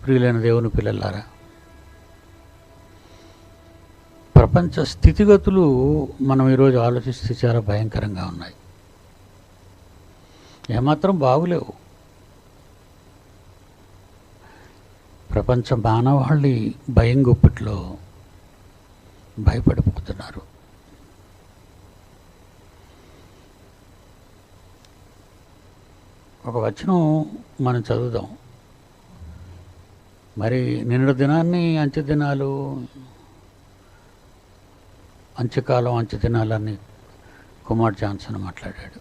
ప్రియులైన దేవుని పిల్లలారా, ప్రపంచ స్థితిగతులు మనం ఈరోజు ఆలోచిస్తే చాలా భయంకరంగా ఉన్నాయి. ఏమాత్రం బాగులేవు. ప్రపంచ మానవాళి భయం గుప్పిట్లో భయపడిపోతున్నారు. ఒక వచనం మనం చదువుదాం. మరి నిన్నటి దినాన్ని అంచె దినాలు, అంచెకాలం అంచె దినాలని కుమార్ జాన్సన్ మాట్లాడాడు.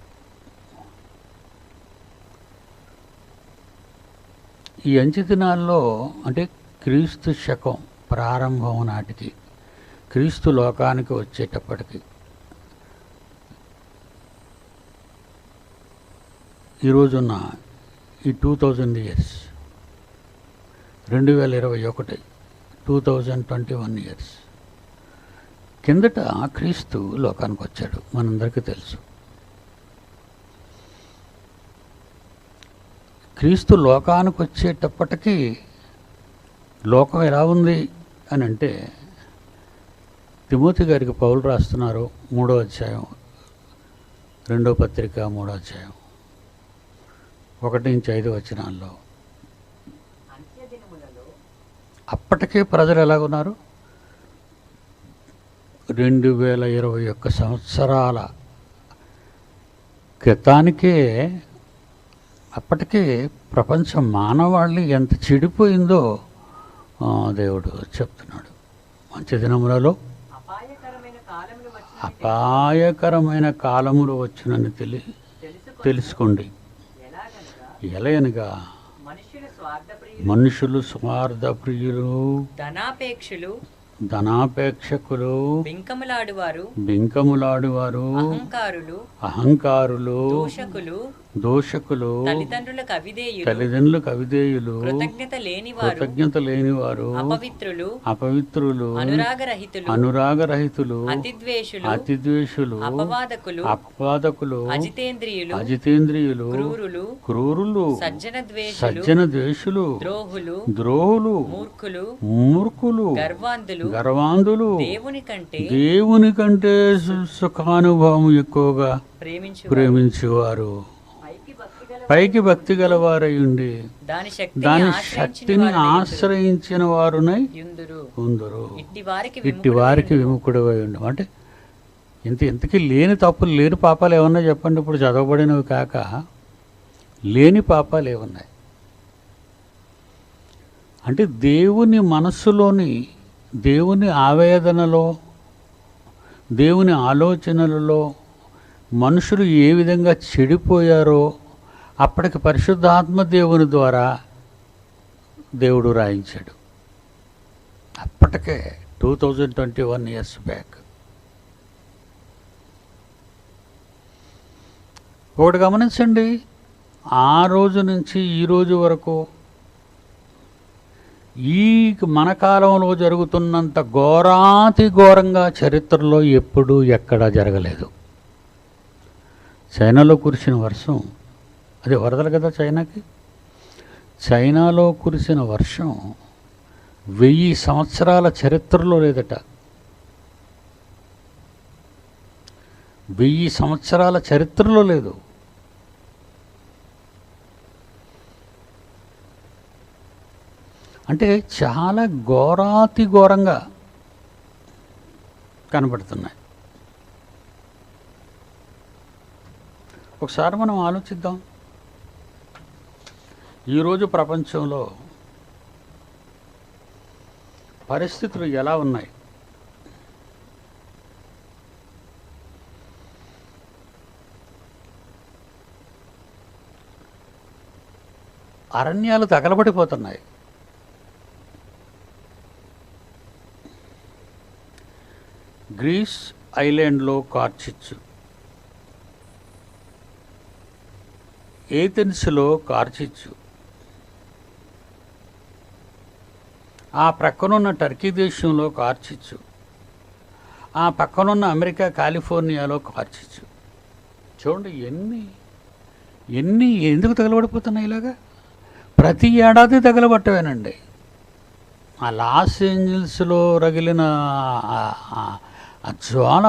ఈ అంచె దినాల్లో అంటే క్రీస్తు శకం ప్రారంభం నాటికి, క్రీస్తు లోకానికి వచ్చేటప్పటికి ఈరోజున్న ఈ 2000 ఇయర్స్, 2021, 2021 ఇయర్స్ కిందట క్రీస్తు లోకానికి వచ్చాడు, మనందరికీ తెలుసు. క్రీస్తు లోకానికి వచ్చేటప్పటికీ లోకం ఎలా ఉంది అని అంటే, తిమోతి గారికి పౌలు రాస్తున్నారు 3వ అధ్యాయం, 2వ పత్రిక 3వ అధ్యాయం 1-5 వచనాల్లో, అప్పటికే ప్రజలు ఎలాగున్నారు? 2021 సంవత్సరాల క్రితానికే అప్పటికే ప్రపంచ మానవాళి ఎంత చెడిపోయిందో దేవుడు చెప్తున్నాడు. మంచి దినములలో అపాయకరమైన కాలములు వచ్చునని తెలుసుకోండి. ఎలయనగా మనుషులు స్వార్థప్రియులు, ధనాపేక్షకులు, బింకములాడువారు, అహంకారులు, దోషకులు, తల్లిదండ్రులకు అవిధేయులు, కృతజ్ఞత లేనివారు, అపవిత్రులు, అనురాగరహితులు, అతిద్వేషులు, అపవాదకులు, అజితేంద్రియులు, క్రూరులు, సజ్జన ద్వేషులు, ద్రోహులు, మూర్ఖులు, గర్వాంధులు, దేవుని కంటే సుఖానుభవం ఎక్కువగా ప్రేమించేవారు, పైకి భక్తి గలవారై ఉండి దాని శక్తిని ఆశ్రయించిన వారునై ఉందురు. ఇట్టి వారికి విముఖుడవై ఉండు. అంటే ఇంతకీ లేని తప్పులు, లేని పాపాలు ఏమన్నా చెప్పండి. ఇప్పుడు చదవబడినవి కాక లేని పాపాలు ఏమున్నాయి అంటే, దేవుని మనస్సులోని, దేవుని ఆవేదనలో, దేవుని ఆలోచనలలో మనుషులు ఏ విధంగా చెడిపోయారో అప్పటికి పరిశుద్ధాత్మ దేవుని ద్వారా దేవుడు రాయించాడు. అప్పటికే 2021 ఇయర్స్ బ్యాక్. ఒకటి గమనించండి, ఆ రోజు నుంచి ఈ రోజు వరకు ఈ మన కాలంలో జరుగుతున్నంత ఘోరాతి ఘోరంగా చరిత్రలో ఎప్పుడూ ఎక్కడా జరగలేదు. చైనాలో కురిసిన వర్షం, అది వరదలు కదా చైనాకి. చైనాలో కురిసిన వర్షం 1000 సంవత్సరాల చరిత్రలో లేదట. 1000 సంవత్సరాల చరిత్రలో లేదు. అంటే చాలా ఘోరాతి ఘోరంగా కనబడుతున్నాయి. ఒకసారి మనం ఆలోచిద్దాం, ఈరోజు ప్రపంచంలో పరిస్థితులు ఎలా ఉన్నాయి? అరణ్యాలు తగలబడిపోతున్నాయి. గ్రీస్ ఐలాండ్లో కార్చిచ్చు, ఏథెన్స్లో కార్చిచ్చు, ఆ ప్రక్కనున్న టర్కీ దేశంలో కార్చిచ్చు, ఆ పక్కనున్న అమెరికా కాలిఫోర్నియాలో కార్చిచ్చు. చూడండి ఎన్ని ఎందుకు తగలబడిపోతున్నాయి ఇలాగా? ప్రతి ఏడాది తగలబట్టవేనండి. ఆ లాస్ ఏంజల్స్లో రగిలిన ఆ జ్వాల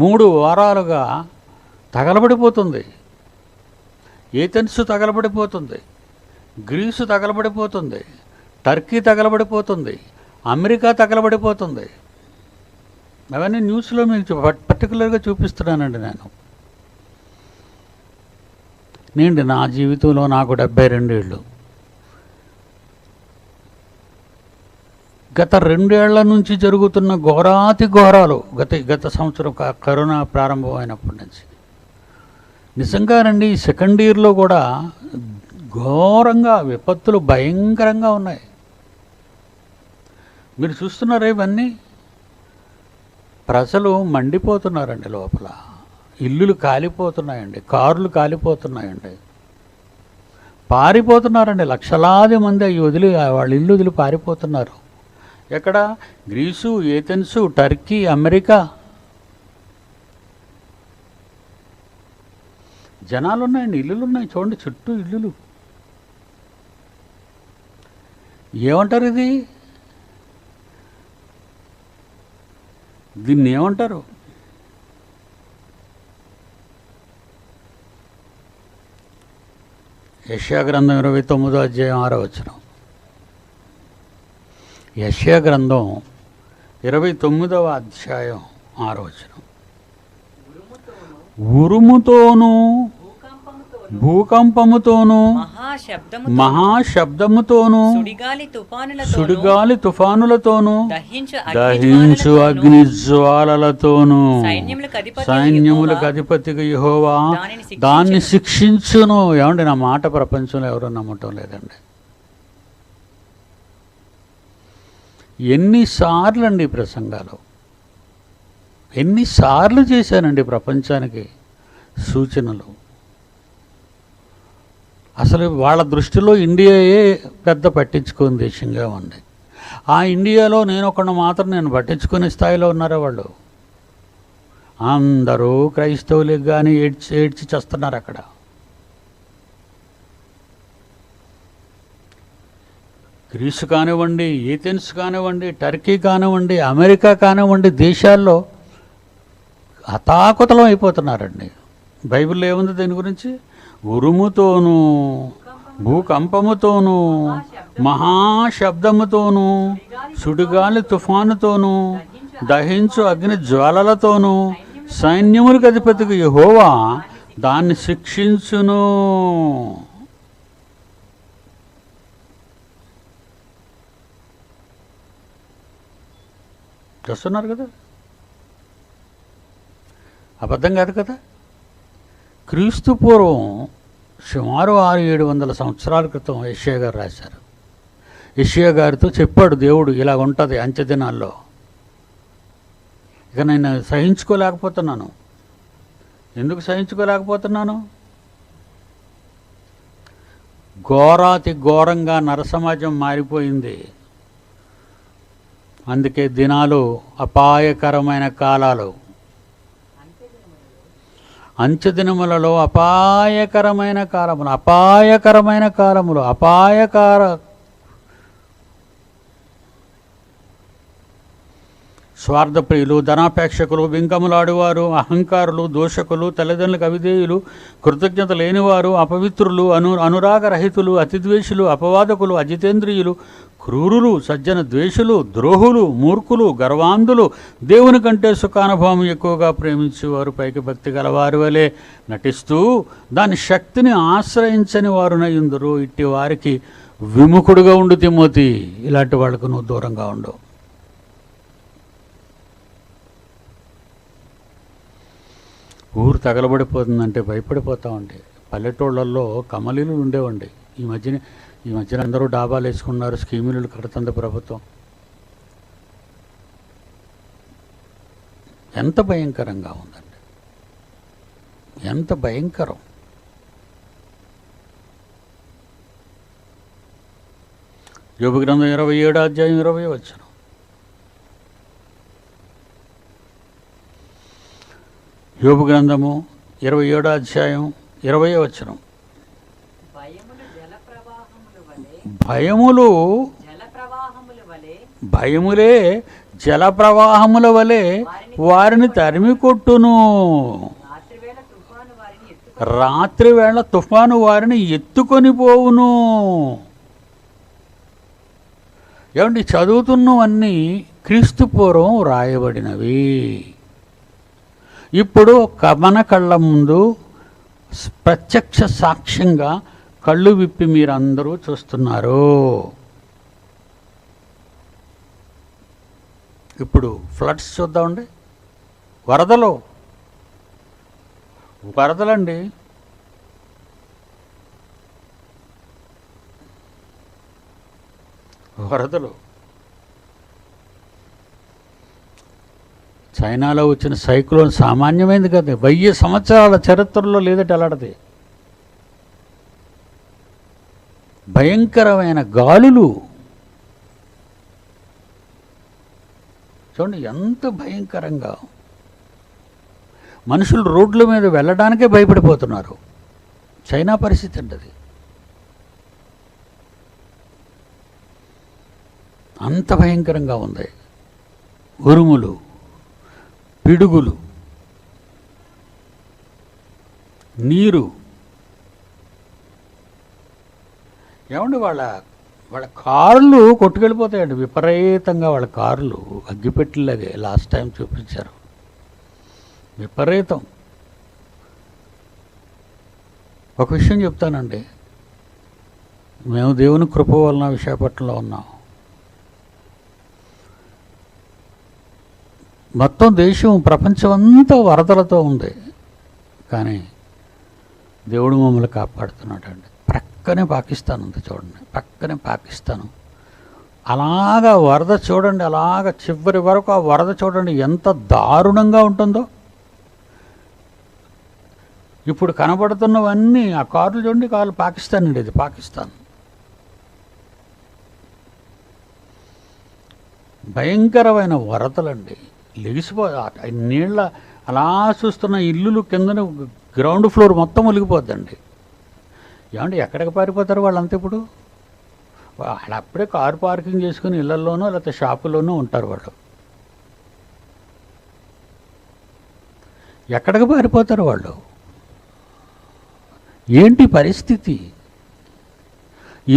3 వారాలుగా తగలబడిపోతుంది. ఏథెన్స్ తగలబడిపోతుంది, గ్రీసు తగలబడిపోతుంది, టర్కీ తగలబడిపోతుంది, అమెరికా తగలబడిపోతుంది. అవన్నీ న్యూస్లో మీకు పర్టికులర్గా చూపిస్తున్నానండి. నేను నా జీవితంలో నాకు 72 ఏళ్ళు. గత 2 ఏళ్ల నుంచి జరుగుతున్న ఘోరాతి ఘోరాలు గత సంవత్సరం కరోనా ప్రారంభం అయినప్పటి నుంచి నిజంగానండి, ఈ సెకండ్ ఇయర్లో కూడా ఘోరంగా విపత్తులు భయంకరంగా ఉన్నాయి. మీరు చూస్తున్నారా ఇవన్నీ? ప్రజలు మండిపోతున్నారండి, లోపల ఇల్లులు కాలిపోతున్నాయండి, కార్లు కాలిపోతున్నాయండి, పారిపోతున్నారండి. లక్షలాది మంది అవి వదిలి వాళ్ళ ఇల్లు వదిలి పారిపోతున్నారు. ఎక్కడ? Greece, Athens, Turkey, America. జనాలు ఉన్నాయండి, ఇల్లులు ఉన్నాయి, చూడండి చుట్టూ ఇల్లులు. ఏమంటారు దీన్ని ఏమంటారు? యెషయా గ్రంథం 29వ అధ్యాయం 6వ వచనం. యెషయా గ్రంథం 29వ అధ్యాయం 6వ వచనం. ఉరుముతోనూ భూకంపముతోనూ మహాశబ్దముతోనూ సుడిగాలి తుఫానులతోనూ దహించు అగ్ని జ్వాలలతోనూ సైన్యములకు అధిపతిగా యెహోవా దాన్ని శిక్షించును. ఏమండి, నా మాట ప్రపంచంలో ఎవరూ నమ్మటం లేదండి. ఎన్నిసార్లు అండి ప్రసంగాలు, ఎన్నిసార్లు చేశానండి ప్రపంచానికి సూచనలు. అసలు వాళ్ళ దృష్టిలో ఇండియాయే పెద్ద పట్టించుకునే దేశంగా ఉంది. ఆ ఇండియాలో నేను పట్టించుకునే స్థాయిలో ఉన్నారా వాళ్ళు? అందరూ క్రైస్తవులకు కానీ ఏడ్చి చేస్తున్నారు అక్కడ. గ్రీసు కానివ్వండి, ఏథెన్స్ కానివ్వండి, టర్కీ కానివ్వండి, అమెరికా కానివ్వండి, దేశాల్లో హతాకుతలం అయిపోతున్నారండి. బైబిల్లో ఏముంది దీని గురించి? ఉరుముతోనూ భూకంపముతోనూ మహాశబ్దముతోనూ సుడిగాలి తుఫానుతోనూ దహించు అగ్ని జ్వాలలతోనూ సైన్యములకు అధిపతిగా యెహోవా దాన్ని శిక్షించును. చూస్తున్నారు కదా, అబద్ధం కాదు కదా. క్రీస్తు పూర్వం సుమారు 600-700 సంవత్సరాల క్రితం యెషయా గారు రాశారు. యెషయా గారితో చెప్పాడు దేవుడు, ఇలా ఉంటుంది అంచె దినాల్లో. ఇక నేను సహించుకోలేకపోతున్నాను. ఎందుకు సహించుకోలేకపోతున్నాను? ఘోరాతి ఘోరంగా నరసమాజం మారిపోయింది. అందుకే దినాలు అపాయకరమైన కాలాలు. అంచెదినములలో అపాయకరమైన కాలములు స్వార్థప్రియులు, ధనాపేక్షకులు, బింకములాడువారు, అహంకారులు, దోషకులు, తల్లిదండ్రులకు అవిధేయులు, కృతజ్ఞత లేనివారు, అపవిత్రులు, అనురాగరహితులు, అతిద్వేషులు, అపవాదకులు, అజితేంద్రియులు, క్రూరులు, సజ్జన ద్వేషులు, ద్రోహులు, మూర్ఖులు, గర్వాంధులు, దేవుని కంటే సుఖానుభవం ఎక్కువగా ప్రేమించేవారు, పైకి భక్తి గలవారి వలె నటిస్తూ దాని శక్తిని ఆశ్రయించని వారునై ఉందురు. ఇట్టి వారికి విముఖుడుగా ఉండు తిమోతి. ఇలాంటి వాళ్ళకు నువ్వు దూరంగా ఉండు. ఊరు తగలబడిపోతుందంటే భయపడిపోతామండి. పల్లెటూళ్ళల్లో కమలీలు ఉండేవండి. ఈ మధ్యన అందరూ డాబాలు వేసుకున్నారు, స్కీములు కడుతుంది ప్రభుత్వం. ఎంత భయంకరంగా ఉందండి, ఎంత భయంకరం. యోబు గ్రంథం 27వ అధ్యాయం 20వ వచనం. యోబు గ్రంథము 27వ అధ్యాయం 20వ వచనం. భయములు భయములే జల ప్రవాహముల వలె వారిని తరిమి కొట్టును. రాత్రివేళ తుఫాను వారిని ఎత్తుకొని పోవును. ఏమండి, చదువుతున్నవన్నీ క్రీస్తు పూర్వం రాయబడినవి. ఇప్పుడు మన కళ్ళ ముందు ప్రత్యక్ష సాక్ష్యంగా కళ్ళు విప్పి మీరందరూ చూస్తున్నారు. ఇప్పుడు ఫ్లడ్స్ చూద్దామండి. వరదలండి. వరదలు చైనాలో వచ్చిన సైక్లోన్ సామాన్యమైంది కదా. 1000 సంవత్సరాల చరిత్రలో లేదట అలాంటిది. భయంకరమైన గాలులు చూడండి ఎంత భయంకరంగా. మనుషులు రోడ్ల మీద వెళ్ళడానికే భయపడిపోతున్నారు. చైనా పరిస్థితి అండి అది. అంత భయంకరంగా ఉంది. ఉరుములు, పిడుగులు, నీరు. ఏమండి, వాళ్ళ కార్లు కొట్టుకెళ్ళిపోతాయండి విపరీతంగా. వాళ్ళ కార్లు అగ్గిపెట్టేలాగే లాస్ట్ టైం చూపించారు. విపరీతం. ఒక విషయం చెప్తానండి. మేము దేవుని కృప వలన విశాఖపట్నంలో ఉన్నాం. మొత్తం దేశం, ప్రపంచం అంతా వరదలతో ఉంది. కానీ దేవుడు మమ్మల్ని కాపాడుతున్నాడండి. పక్కనే పాకిస్తాన్ ఉంది చూడండి, పక్కనే పాకిస్తాను. అలాగా వరద చూడండి, అలాగ చివరి వరకు ఆ వరద చూడండి ఎంత దారుణంగా ఉంటుందో. ఇప్పుడు కనబడుతున్నవన్నీ ఆ కార్లు చూడండి, కార్లు పాకిస్తాన్ అండి. ఇది పాకిస్తాన్. భయంకరమైన వరదలండి. నీళ్ళ అలా చూస్తున్న ఇల్లులు కిందన గ్రౌండ్ ఫ్లోర్ మొత్తం ఒలిగిపోద్దండి. ఏమంటే ఎక్కడికి పారిపోతారు వాళ్ళంతా? ఇప్పుడు వాళ్ళు అప్పుడే కారు పార్కింగ్ చేసుకుని ఇళ్లలోనూ లేకపోతే షాపుల్లోనూ ఉంటారు. వాళ్ళు ఎక్కడికి పారిపోతారు వాళ్ళు? ఏంటి పరిస్థితి?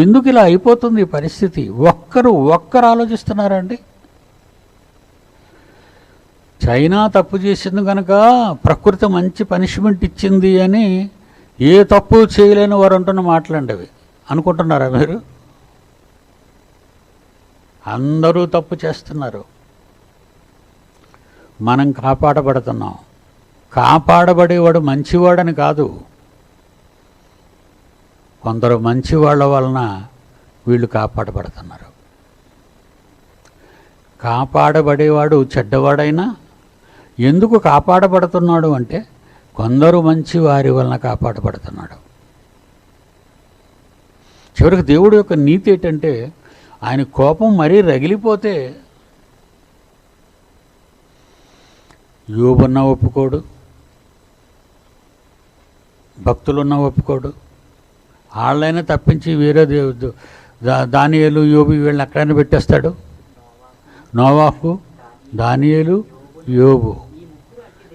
ఎందుకు ఇలా అయిపోతుంది ఈ పరిస్థితి? ఒక్కరు ఆలోచిస్తున్నారండి? చైనా తప్పు చేసింది కనుక ప్రకృతి మంచి పనిష్మెంట్ ఇచ్చింది అని ఏ తప్పు చేయలేని వారు అంటున్న మాటలండి అవి. అనుకుంటున్నారా మీరు? అందరూ తప్పు చేస్తున్నారు. మనం కాపాడబడుతున్నాం. కాపాడబడేవాడు మంచివాడని కాదు, కొందరు మంచి వాళ్ళ వలన వీళ్ళు కాపాడబడుతున్నారు. కాపాడబడేవాడు చెడ్డవాడైనా ఎందుకు కాపాడబడుతున్నాడు అంటే కొందరు మంచి వారి వలన కాపాడబడుతున్నాడు. చివరికి దేవుడి యొక్క నీతి ఏంటంటే ఆయన కోపం మరీ రగిలిపోతే యోబున్న ఒప్పుకోడు, భక్తులున్న ఒప్పుకోడు. వాళ్ళైనా తప్పించి వేరే దానియేలు, యోబు వీళ్ళని ఎక్కడైనా పెట్టేస్తాడు. నోవాహు, దానియేలు, యోబు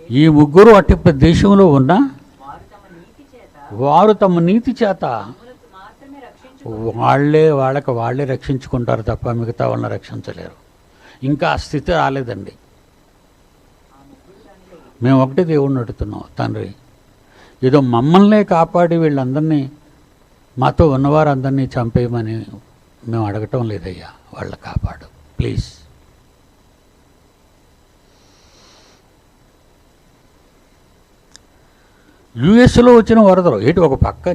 ఈ ముగ్గురు అట్టి దేశంలో ఉన్న వారు తమ నీతి చేత వాళ్ళే రక్షించుకుంటారు తప్ప మిగతా వాళ్ళని రక్షించలేరు. ఇంకా ఆ స్థితి రాలేదండి. మేము ఒకటే దేవుణ్ణి అడుగుతున్నాం, తండ్రి ఏదో మమ్మల్నే కాపాడి వీళ్ళందరినీ, మాతో ఉన్నవారందరినీ చంపేయమని మేము అడగటం లేదయ్యా. వాళ్ళ కాపాడు ప్లీజ్. యుఎస్లో వచ్చిన వరదలు ఏంటి, ఒక పక్క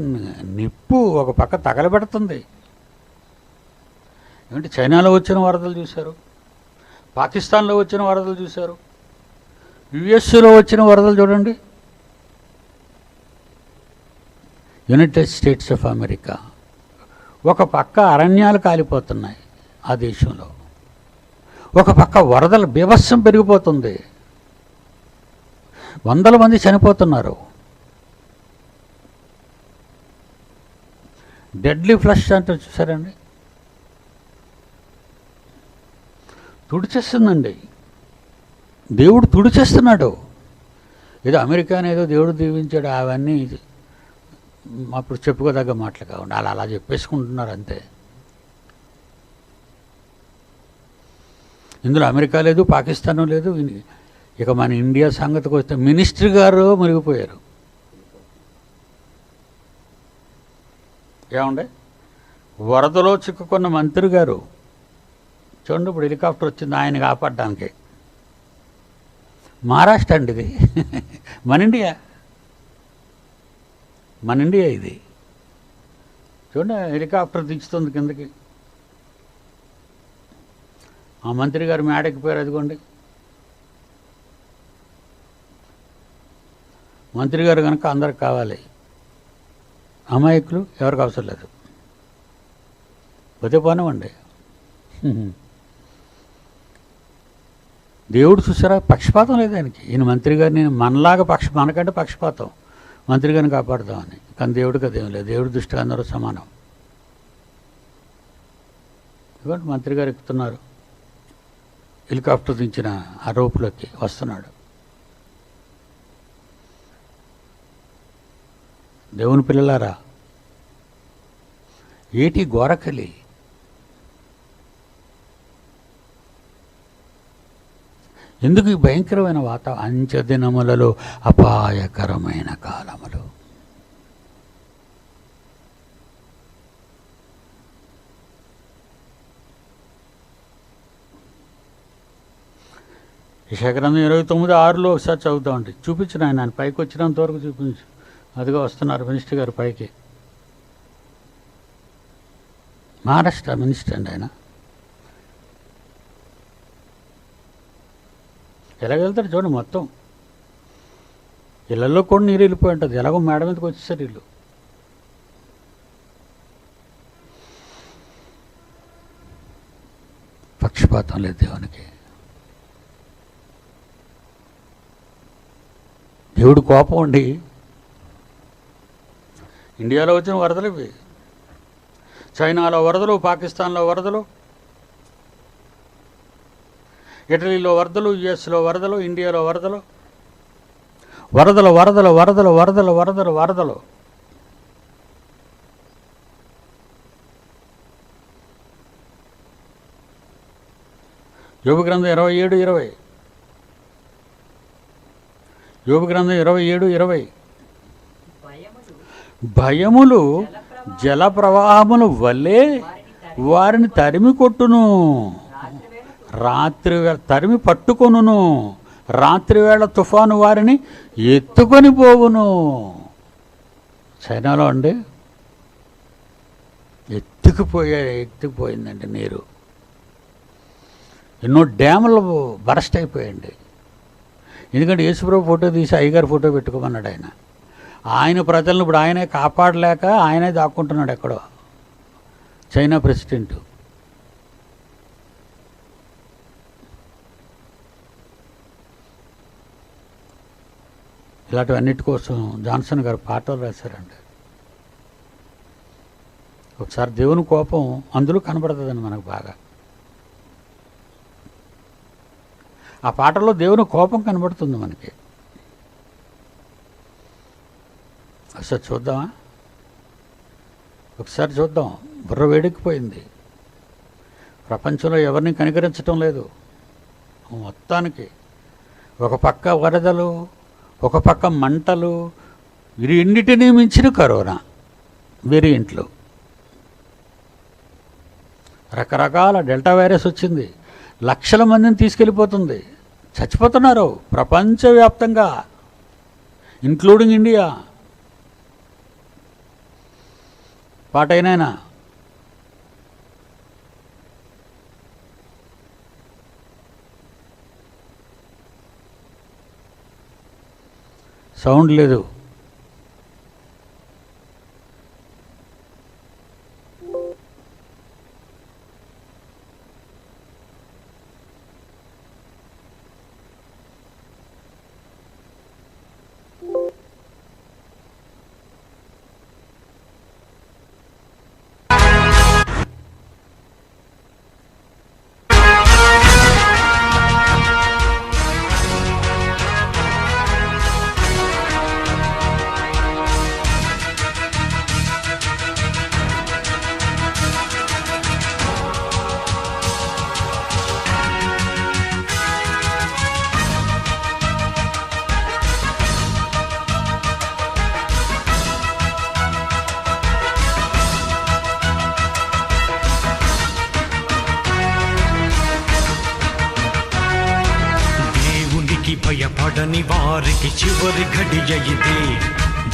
నిప్పు ఒక పక్క తగలబెడుతుంది. ఏమంటే చైనాలో వచ్చిన వరదలు చూశారు, పాకిస్తాన్లో వచ్చిన వరదలు చూశారు, యుఎస్లో వచ్చిన వరదలు చూడండి. యునైటెడ్ స్టేట్స్ ఆఫ్ అమెరికా ఒక పక్క అరణ్యాలు కాలిపోతున్నాయి ఆ దేశంలో, ఒక పక్క వరదల బీభత్సం పెరిగిపోతుంది, వందల మంది చనిపోతున్నారు. డెడ్లీ ఫ్లష్ అంటే చూసారండి. తుడిచేస్తుందండి. దేవుడు తుడిచేస్తున్నాడు. ఏదో అమెరికాని ఏదో దేవుడు దీవించాడు అవన్నీ అప్పుడు చెప్పుకోదగ్గ మాటలు కావండి. అలా చెప్పేసుకుంటున్నారు అంతే. ఇందులో అమెరికా లేదు, పాకిస్తాన్ లేదు. ఇక మన ఇండియా సంగతికి వస్తే మినిస్టర్ గారు మునిగిపోయారు. ఏమండే, వరదలో చిక్కుకున్న మంత్రి గారు చూడండి, ఇప్పుడు హెలికాప్టర్ వచ్చింది ఆయన కాపాడడానికి. మహారాష్ట్ర అండి ఇది. మన ఇండియా ఇది. చూడండి, హెలికాప్టర్ దించుతుంది కిందకి. ఆ మంత్రి గారు మేడెక్కిపోయారు. అదిగోండి, మంత్రి గారు కనుక అందరికి కావాలి. అమాయకులు ఎవరికి అవసరం లేదు. పోతే పోనివ్వండి. దేవుడు చూసారా, పక్షపాతం లేదు ఆయనకి. ఈయన మంత్రి గారిని మనలాగా మనకంటే పక్షపాతం, మంత్రి గారిని కాపాడుతామని. కానీ దేవుడికి అదేం లేదు. దేవుడి దృష్టిగా అందరూ సమానం. ఇవ్వండి, మంత్రి గారు ఎక్కుతున్నారు, హెలికాప్టర్ దించిన ఆ రోపులోకి వస్తున్నాడు. దేవుని పిల్లలారా, ఏటి గోరకలి, ఎందుకు ఈ భయంకరమైన అంచెదినములలో అపాయకరమైన కాలములు. యెషయా 29:6 ఒకసారి చదువుతామండి. చూపించిన ఆయన పైకి వచ్చినంత వరకు చూపించు. అదిగో వస్తున్నారు మినిస్టర్ గారు పైకి. మహారాష్ట్ర మినిస్టర్ అండి ఆయన. ఎలాగెళ్తారు చూడండి, మొత్తం ఇళ్ళల్లో కూడా నీరు వెళ్ళిపోయి ఉంటుంది. ఎలాగో మేడ మీదకి వచ్చేసారు వీళ్ళు. పక్షపాతం లేదు దేవునికి. దేవుడు కోపం అండి. ఇండియాలో వచ్చిన వరదలు ఇవి, చైనాలో వరదలు, పాకిస్తాన్లో వరదలు, ఇటలీలో వరదలు, యుఎస్లో వరదలు, ఇండియాలో వరదలు, వరదలు వరదలు వరదలు వరదలు వరదలు వరదలు. యోబు గ్రంథం 27:20. యోబు గ్రంథం 27:20. భయములు జల ప్రవాహములు వల్లే వారిని తరిమి కొట్టును, రాత్రివేళ తరిమి పట్టుకొనును, రాత్రివేళ తుఫాను వారిని ఎత్తుకొని పోవును. చైనాలో అండి ఎత్తుకుపోయిందండి నీరు. ఎన్నో డ్యాములు బరస్ట్ అయిపోయాయండి. ఎందుకంటే యేసుప్రభు ఫోటో తీసి అయ్యగారు ఫోటో పెట్టుకోమన్నాడు ఆయన. ఆయన ప్రజలను ఇప్పుడు ఆయనే కాపాడలేక ఆయనే దాక్కుంటున్నాడు ఎక్కడో, చైనా ప్రెసిడెంట్. ఇలాంటివన్నిటి కోసం జాన్సన్ గారు పాటలు రాశారండి. ఒకసారి దేవుని కోపం అందులో కనబడుతుందండి మనకు బాగా. ఆ పాటలో దేవుని కోపం కనబడుతుంది మనకి. ఒకసారి చూద్దామా? ఒకసారి చూద్దాం. బుర్ర వేడెక్కిపోయింది. ప్రపంచంలో ఎవరిని కనికరించటం లేదు మొత్తానికి. ఒక పక్క వరదలు, ఒక పక్క మంటలు, వీరిన్నిటినీ మించిన కరోనా వేరియంట్లు. రకరకాల డెల్టా వైరస్ వచ్చింది. లక్షల మందిని తీసుకెళ్ళిపోతుంది. చచ్చిపోతున్నారు ప్రపంచవ్యాప్తంగా, ఇంక్లూడింగ్ ఇండియా. పాటైనా సౌండ్ లేదు. భయపడని వారికి చివరి ఘడియ ఇదే.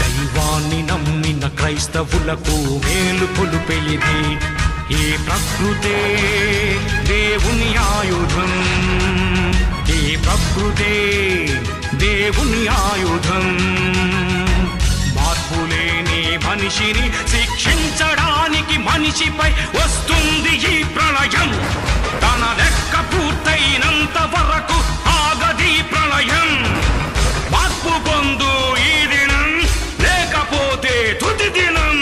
దైవాన్ని నమ్మిన క్రైస్తవులకు మేలు కొలుపే ఇది. ఈ ప్రకృతే దేవుని ఆయుధం, ఈ ప్రకృతే దేవుని ఆయుధం. మార్పులేని మనిషిని శిక్షించడానికి మనిషిపై వస్తుంది ఈ ప్రళయం. తన లెక్క పూర్తయినంత వరకు ఆగది ప్రళయం. మార్పు పొందు ఈ దినం, లేకపోతే తుది దినం.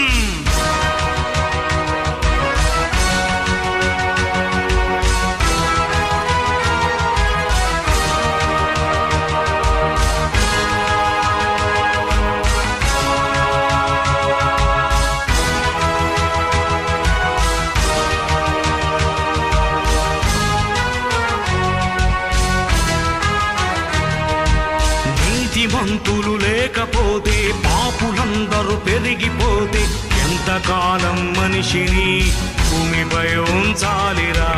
నీతిమంతులు లేకపోతే, పాపులందరూ పెరిగిపోతే ఎంతకాలం మనిషిని భూమిపై ఉంచాలిరా?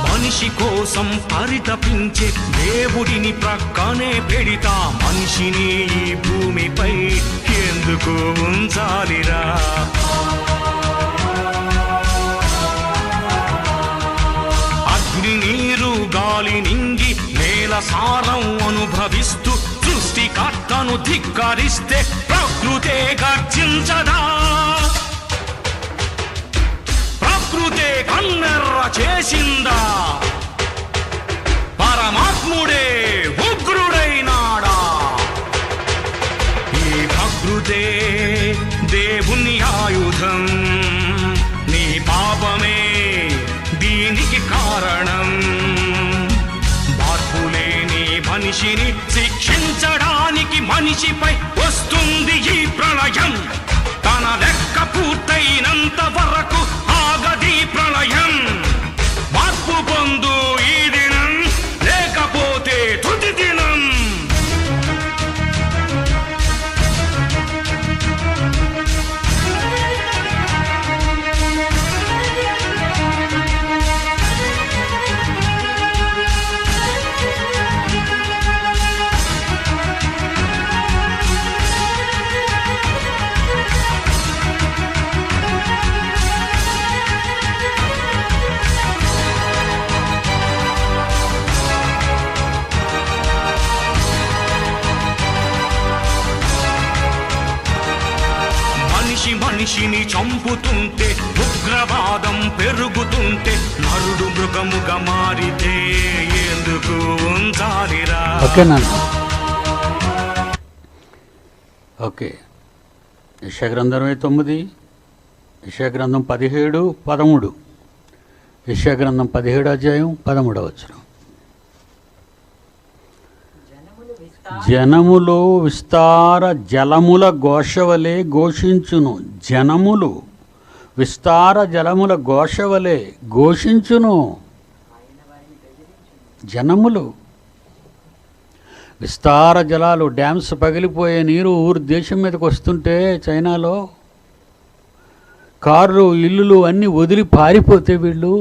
మనిషి కోసం పరితపించే దేవుడిని ప్రక్కనే పెడితా, మనిషిని ఈ భూమిపై ఎందుకు ఉంచాలిరా? నీరు గాలి నింగి నేల సారం అనుభవిస్తూ సృష్టికర్తను ధిక్కరిస్తే ప్రకృతే గర్జించదా? ప్రకృతే కన్నెర్ర చేసిందా? పరమాత్ముడే ఉగ్రుడైనాడా? ఈ ప్రకృతే దేవుని ఆయుధం. నీ పాపమే దీనికి కారణం. మార్పులేని మనిషిని శిక్షించడానికి మనిషిపై వస్తుంది ఈ ప్రళయం. తన లెక్క పూర్తయినంత వరకు ఆగది ప్రళయం. మార్పు పొందు ఈ దినం, లేకపోతే తుది దినం. మనిషిని చంపుతుంటే, ఉగ్రవాదం పెరుగుతుంటే, నరుడు మృగముగా మారితే ఎందుకు ఉంచాలిరా? ఓకే. యెషయా గ్రంథం 29, యెషయా గ్రంథం 17, 13. యెషయా గ్రంథం 17 అధ్యాయం 13వ వచనం. జనములు విస్తార జలముల ఘోషవలే ఘోషించును. జనములు విస్తార జలముల ఘోషవలే ఘోషించును. జనములు విస్తార జలాలు, డ్యామ్స్ పగిలిపోయే నీరు ఊరు దేశం మీదకి వస్తుంటే, చైనాలో కార్లు ఇల్లులు అన్నీ వదిలి పారిపోతే వీళ్ళు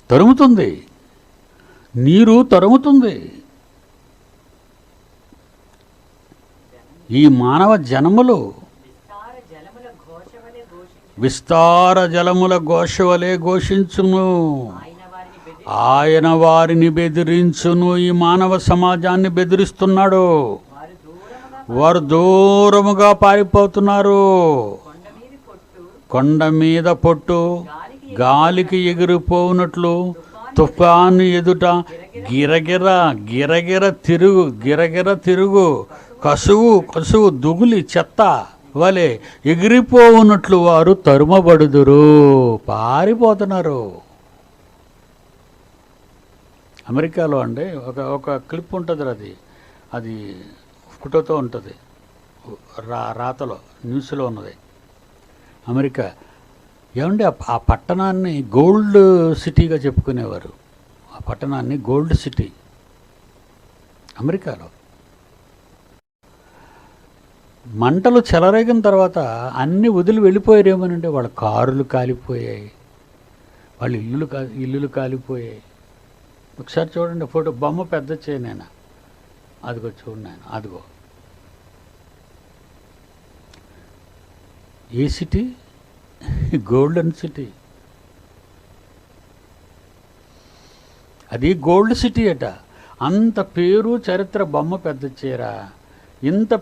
తరుముతుంది, నీరు తరుముతుంది. ఈ మానవ జనములు విస్తార జలముల ఘోషవలే ఘోషించును. ఆయన వారిని బెదిరించును. ఈ మానవ సమాజాన్ని బెదిరిస్తున్నాడు. వారు దూరముగా పారిపోతున్నారు. కొండ మీద పొట్టు గాలికి ఎగిరిపోవునట్లు, తుఫాను ఎదుట గిరగిర గిరగిర తిరుగు, గిరగిర తిరుగు, కసువు దుగులి చెత్త వలె ఎగిరిపోవునట్లు వారు తరుమబడుదురు. పారిపోతున్నారు. అమెరికాలో అండి ఒక క్లిప్ ఉంటుంది. అది ఫోటోతో ఉంటుంది, రాతలో న్యూస్లో ఉన్నది. అమెరికా ఏమండి, ఆ పట్టణాన్ని గోల్డ్ సిటీగా చెప్పుకునేవారు. ఆ పట్టణాన్ని గోల్డ్ సిటీ అమెరికాలో. మంటలు చెలరేగిన తర్వాత అన్నీ వదిలి వెళ్ళిపోయారేమోనంటే వాళ్ళ కారులు కాలిపోయాయి, వాళ్ళ ఇల్లులు కాలిపోయాయి. ఒకసారి చూడండి ఫోటో, బొమ్మ పెద్ద చేయనైనా, అదిగో చూడండి ఆయన, అదిగో ఏ సిటీ? Golden city. అది గోల్డ్ సిటీ అట. అంత పేరు చరిత్ర, బొమ్మ పెద్ద చీర, ఇంత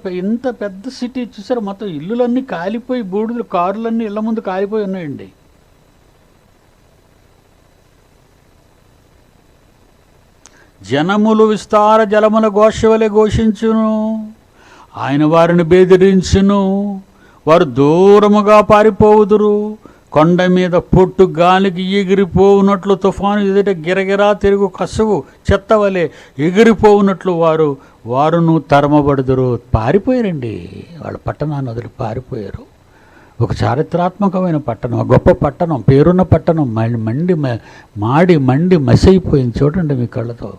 పెద్ద సిటీ చూసారు. మొత్తం ఇల్లులన్నీ కాలిపోయి బూడిదలు, కారులన్నీ ఇళ్ళ ముందు కాలిపోయి ఉన్నాయండి. జనములు విస్తార జలముల ఘోషవలె ఘోషించును, ఆయన వారిని బెదిరించును, వారు దూరముగా పారిపోవుదురు. కొండ మీద పొట్టు గాలికి ఎగిరిపోవునట్లు, తుఫాను ఎదుట గిరగిరా తిరుగు కసువు చెత్తవలే ఎగిరిపోవునట్లు వారును తరమబడుదురు. పారిపోయారండి, వాళ్ళ పట్టణాన్ని వదిలి పారిపోయారు. ఒక చారిత్రాత్మకమైన పట్టణం, గొప్ప పట్టణం, పేరున్న పట్టణం మండి మసైపోయింది. చూడండి మీ కళ్ళతో.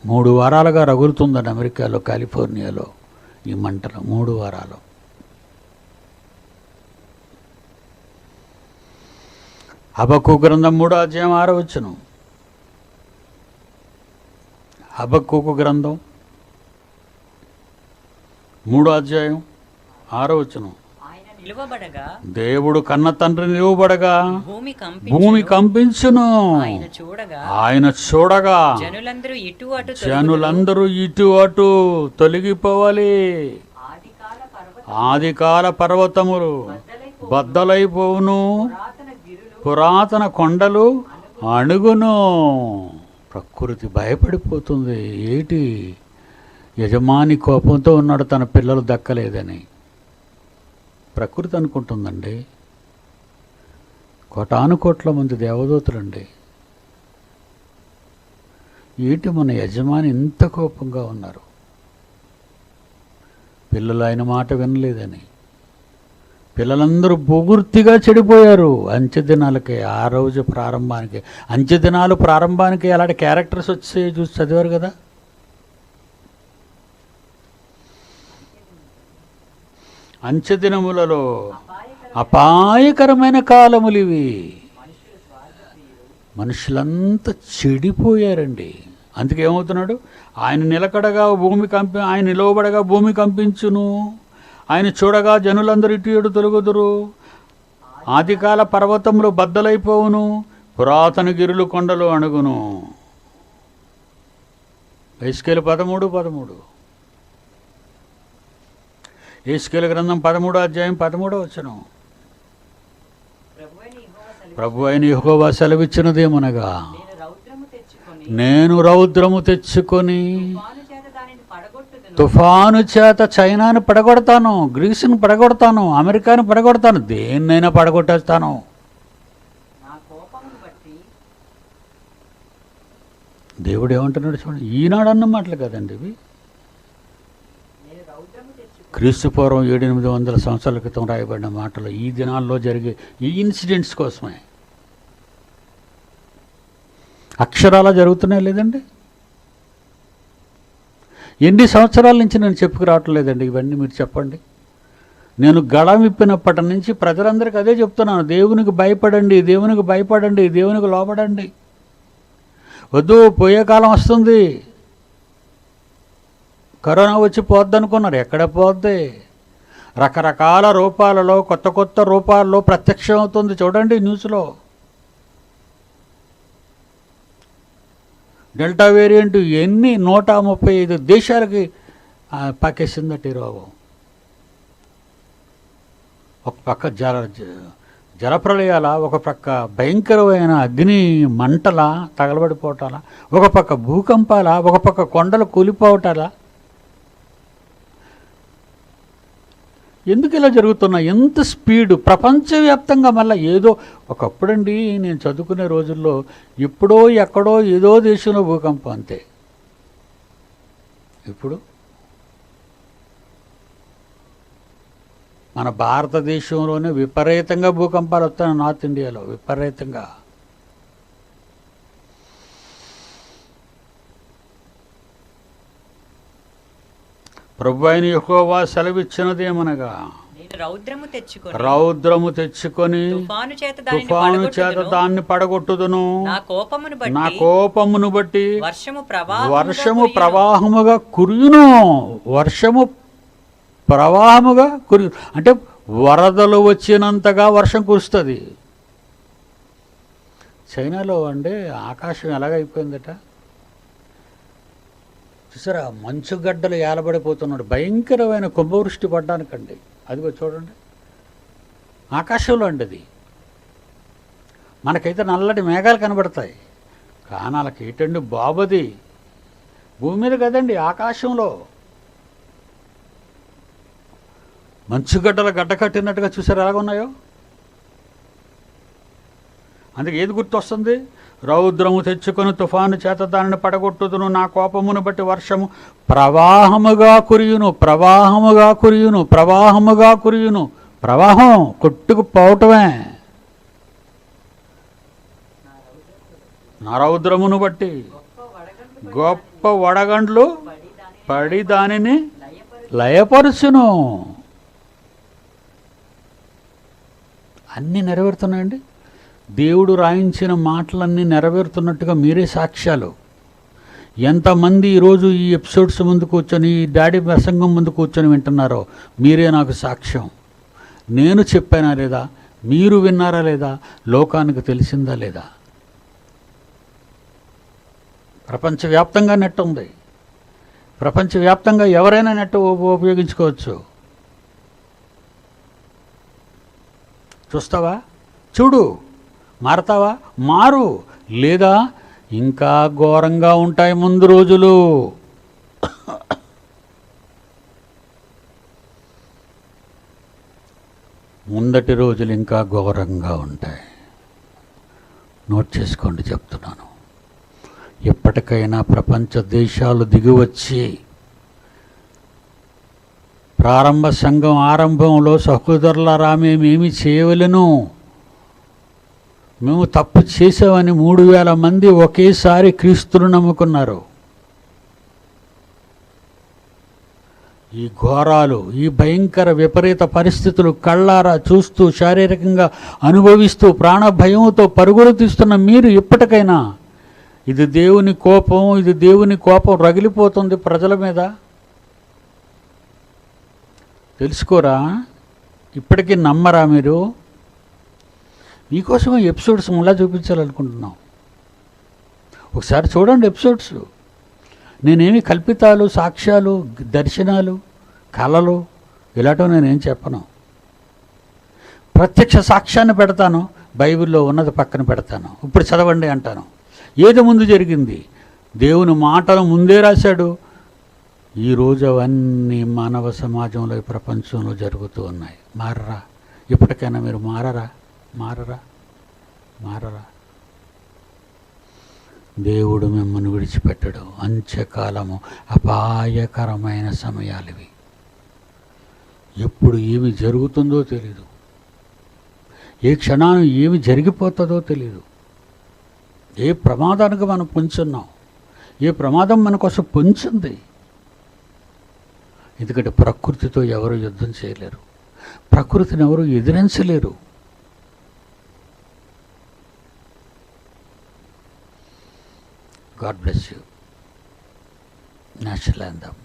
మూడు వారాలుగా రగులుతుందండి అమెరికాలో, కాలిఫోర్నియాలో ఈ మంటలు. 3 వారాలు. హబక్కూ గ్రంథం 3వ అధ్యాయం 6వ వచనం. హబక్కూ గ్రంథం 3వ అధ్యాయం 6వ వచనం. దేవుడు కన్న తండ్రి నిలువబడగా భూమి కంపించును, ఆయన చూడగా జనులందరూ ఇటు అటు తొలగిపోవాలి. ఆదికాల పర్వతములు బద్దలైపోవును, పురాతన కొండలు అణుగును. ప్రకృతి భయపడిపోతుంది. ఏటి? యజమాని కోపంతో ఉన్నాడు, తన పిల్లలు దక్కలేదని. ప్రకృతి అనుకుంటుందండి. కోటానుకోట్ల మంది దేవదూతలండి. ఏంటి మన యజమాని ఇంత కోపంగా ఉన్నారు? పిల్లలు ఆయన మాట వినలేదని. పిల్లలందరూ పూర్తిగా చెడిపోయారు. అంచెదినాలకి, ఆ రోజు ప్రారంభానికి, అంచెదినాలు ప్రారంభానికి అలాంటి క్యారెక్టర్స్ వచ్చి చూసి చదివారు కదా. అంచెదినములలో అపాయకరమైన కాలములు ఇవి. మనుషులంతా చెడిపోయారండి. అందుకే ఏమవుతున్నాడు? ఆయన నిలవబడగా భూమి కంపించును, ఆయన చూడగా జనులందరూ ఇటు ఇటు తొలగుదురు. ఆదికాల పర్వతములు బద్దలైపోవును, పురాతన గిరులు కొండలు అణుగును. యెహెజ్కేలు 13:13. యెహెజ్కేలు గ్రంథం 13వ అధ్యాయం 13వ వచనం. ప్రభు అయిన యెహోవా సెలవిచ్చినదేమనగా, నేను రౌద్రము తెచ్చుకొని తుఫాను చేత చైనాను పడగొడతాను, గ్రీసును పడగొడతాను, అమెరికాను పడగొడతాను, దేన్నైనా పడగొట్టేస్తాను. దేవుడు ఏమంటున్నాడు చూడండి. ఈనాడు అన్న మాటలు కదండి ఇవి. క్రీస్తు పూర్వం 700-800 సంవత్సరాల క్రితం రాయబడిన మాటలు ఈ దినాల్లో జరిగే ఈ ఇన్సిడెంట్స్ కోసమే. అక్షరాలా జరుగుతున్నాయి లేదండి. ఎన్ని సంవత్సరాల నుంచి నేను చెప్పుకురావట్లేదండి ఇవన్నీ. మీరు చెప్పండి. నేను గళం విప్పినప్పటి నుంచి ప్రజలందరికీ అదే చెప్తున్నాను. దేవునికి భయపడండి, దేవునికి భయపడండి, దేవునికి లోబడండి. వద్దు, పోయే కాలం వస్తుంది. కరోనా వచ్చి పోద్ది అనుకున్నారు, ఎక్కడ పోద్ది? రకరకాల రూపాలలో, కొత్త రూపాల్లో ప్రత్యక్షం అవుతుంది. చూడండి న్యూస్లో. డెల్టా వేరియంట్ ఎన్ని 135 దేశాలకి పాకేసిందట ఈ రోగం. ఒక పక్క జలప్రళయాల, ఒక పక్క భయంకరమైన అగ్ని మంటల తగలబడిపోవటాల, ఒక పక్క భూకంపాల, ఒక పక్క కొండలు కూలిపోవటాల. ఎందుకు ఇలా జరుగుతున్నా? ఎంత స్పీడు ప్రపంచవ్యాప్తంగా. మళ్ళీ ఏదో ఒకప్పుడండి నేను చదువుకునే రోజుల్లో ఎప్పుడో ఎక్కడో ఏదో దేశంలో భూకంపం అంతే. ఇప్పుడు మన భారతదేశంలోనే విపరీతంగా భూకంపాలు వస్తాయి. నార్త్ ఇండియాలో విపరీతంగా. ప్రభువైన యెహోవా సెలవిచ్చినదేమనగా, నేను రౌద్రము తెచ్చుకొని తుఫాను చేత దాన్ని పడగొట్టుదును. నా కోపమును బట్టి వర్షము ప్రవాహముగా కురియును. వర్షము ప్రవాహముగా కురియు అంటే వరదలు వచ్చినంతగా వర్షం కురుస్తుంది. చైనాలో అంటే ఆకాశం ఎలాగైపోయిందట చూసారా, మంచుగడ్డలు ఏలబడిపోతున్నాడు. భయంకరమైన కుంభవృష్టి పడ్డానికండి. అదిగో చూడండి, ఆకాశంలో అండి అది. మనకైతే నల్లటి మేఘాలు కనబడతాయి, కానీ వాళ్ళకి ఏంటండి బాబది భూమి మీద కదండి, ఆకాశంలో మంచుగడ్డలు గడ్డ కట్టినట్టుగా చూసారు ఎలాగున్నాయో. అందుకే ఏది గుర్తొస్తుంది? రౌద్రము తెచ్చుకొని తుఫాను చేత దానిని పడగొట్టుదును. నా కోపమును బట్టి వర్షము ప్రవాహముగా కురియును, ప్రవాహముగా కురియును, ప్రవాహముగా కురియును. ప్రవాహం కొట్టుకుపోవటమే. నా రౌద్రమును బట్టి గొప్ప వడగండ్లు పడి దానిని లయపరుచును. అన్నీ నెరవేరుతున్నాయండి. దేవుడు రాయించిన మాటలన్నీ నెరవేరుతున్నట్టుగా మీరే సాక్ష్యాలు. ఎంతమంది ఈరోజు ఈ ఎపిసోడ్స్ ముందు కూర్చొని, ఈ డాడీ ప్రసంగం ముందు కూర్చొని వింటున్నారో మీరే నాకు సాక్ష్యం. నేను చెప్పానా లేదా, మీరు విన్నారా లేదా, లోకానికి తెలిసిందా లేదా? ప్రపంచవ్యాప్తంగా నెట్ ఉంది. ప్రపంచవ్యాప్తంగా ఎవరైనా నెట్ ఉపయోగించుకోవచ్చు. చూస్తావా? చూడు. మారతావా? మారు. లేదా ఇంకా ఘోరంగా ఉంటాయి ముందు రోజులు. ముందటి రోజులు ఇంకా ఘోరంగా ఉంటాయి. నోట్ చేసుకోండి, చెప్తున్నాను. ఎప్పటికైనా ప్రపంచ దేశాలు దిగివచ్చి ప్రారంభ సంఘం ఆరంభంలో సహోదరులారా మేమేమి చేయవలెను, మేము తప్పు చేసామని 3000 మంది ఒకేసారి క్రీస్తును నమ్ముకున్నారు. ఈ ఘోరాలు, ఈ భయంకర విపరీత పరిస్థితులు కళ్ళారా చూస్తూ, శారీరకంగా అనుభవిస్తూ, ప్రాణ భయంతో పరుగులు తీస్తున్న మీరు ఇప్పటికైనా ఇది దేవుని కోపం, ఇది దేవుని కోపం రగిలిపోతుంది ప్రజల మీద, తెలుసుకోరా? ఇప్పటికీ నమ్మరా మీరు? మీకోసం ఎపిసోడ్స్ మళ్ళా చూపించాలనుకుంటున్నాం. ఒకసారి చూడండి ఎపిసోడ్స్. నేనేమి కల్పితాలు, సాక్ష్యాలు, దర్శనాలు, కళలు ఇలాంటివి నేనేం చెప్పను. ప్రత్యక్ష సాక్ష్యాన్ని పెడతాను, బైబిల్లో ఉన్నది పక్కన పెడతాను. ఇప్పుడు చదవండి అంటాను. ఏది ముందు జరిగింది? దేవుని మాటలు ముందే రాశాడు. ఈరోజు అవన్నీ మానవ సమాజంలో, ఈ ప్రపంచంలో జరుగుతూ ఉన్నాయి. మారరా? ఇప్పటికైనా మీరు మారరా? మారరా? మారరా? దేవుడు మిమ్మల్ని విడిచిపెట్టడు. అంత్యకాలము అపాయకరమైన సమయాలు ఇవి. ఎప్పుడు ఏమి జరుగుతుందో తెలీదు, ఏ క్షణాన్ని ఏమి జరిగిపోతుందో తెలీదు. ఏ ప్రమాదానికి మనం పొంచున్నాం, ఏ ప్రమాదం మన కోసం పొంచింది. ఎందుకంటే ప్రకృతితో ఎవరు యుద్ధం చేయలేరు, ప్రకృతిని ఎవరు ఎదిరించలేరు. God bless you. National Anthem.